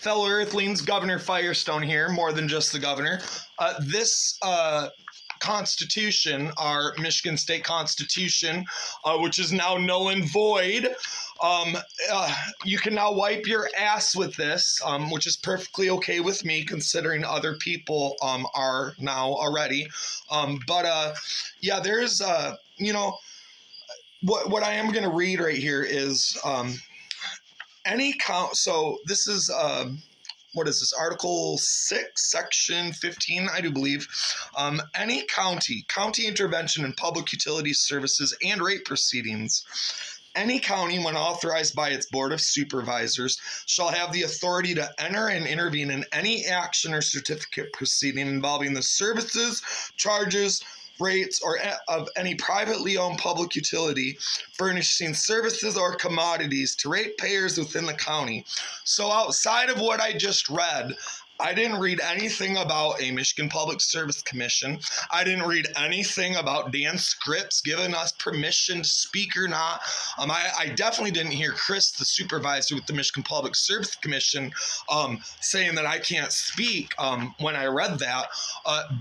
fellow Earthlings, Governor Firestone here, more than just the governor. This Constitution, our Michigan State Constitution, which is now null and void, you can now wipe your ass with this, which is perfectly okay with me considering other people are now already. Yeah, there's, what I am going to read right here is any count. So this is, what is this? Article 6, Section 15, I do believe. Any county intervention in public utility services and rate proceedings. Any county, when authorized by its Board of Supervisors, shall have the authority to enter and intervene in any action or certificate proceeding involving the services, charges, rates, or of any privately owned public utility furnishing services or commodities to ratepayers within the county. So outside of what I just read, I didn't read anything about a Michigan Public Service Commission. I didn't read anything about Dan Scripps giving us permission to speak or not. I definitely didn't hear Chris, the supervisor with the Michigan Public Service Commission, saying that I can't speak when I read that.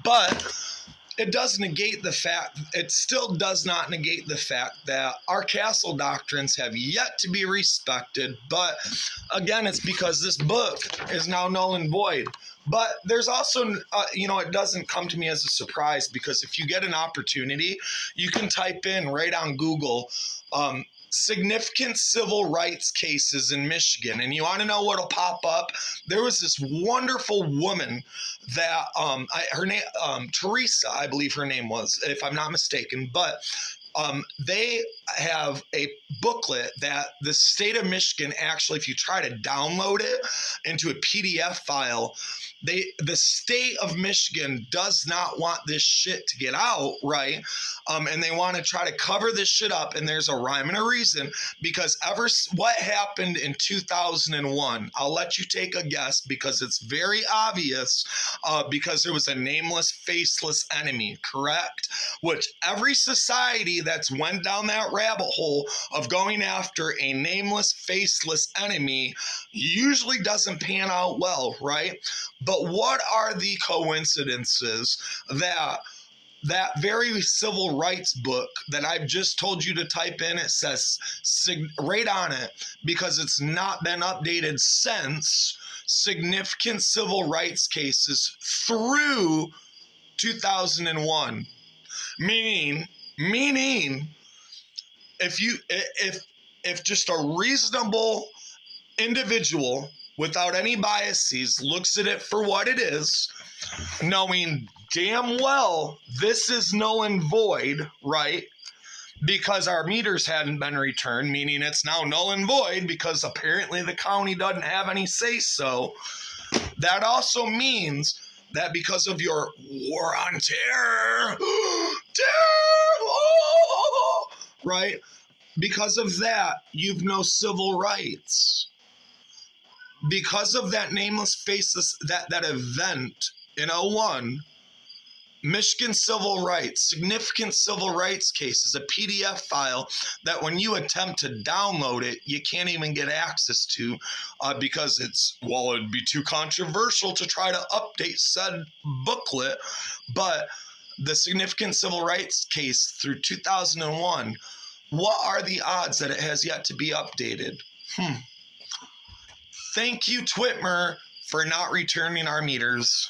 But it still does not negate the fact that our castle doctrines have yet to be respected. But again, it's because this book is now null and void. But there's also, it doesn't come to me as a surprise, because if you get an opportunity, you can type in right on Google, significant civil rights cases in Michigan, and you want to know what'll pop up? There was this wonderful woman that her name Teresa, I believe her name was, if I'm not mistaken, but they have a booklet that the state of Michigan actually, if you try to download it into a PDF file, the state of Michigan does not want this shit to get out, right? And they want to try to cover this shit up, and there's a rhyme and a reason, because what happened in 2001, I'll let you take a guess, because it's very obvious, because there was a nameless, faceless enemy, correct? Which every society that's went down that rabbit hole of going after a nameless, faceless enemy usually doesn't pan out well, right? But what are the coincidences that very civil rights book that I've just told you to type in, it says right on it, because it's not been updated since, significant civil rights cases through 2001. Meaning, if just a reasonable individual without any biases looks at it for what it is, knowing damn well this is null and void, right? Because our meters hadn't been returned, meaning it's now null and void because apparently the county doesn't have any say-so. That also means that because of your war on terror, right? Because of that, you've no civil rights. Because of that nameless, faceless, that event in 01, Michigan civil rights, significant civil rights cases, a PDF file that when you attempt to download it, you can't even get access to because it'd be too controversial to try to update said booklet. But the significant civil rights case through 2001, what are the odds that it has yet to be updated? Thank you, Whitmore, for not returning our meters.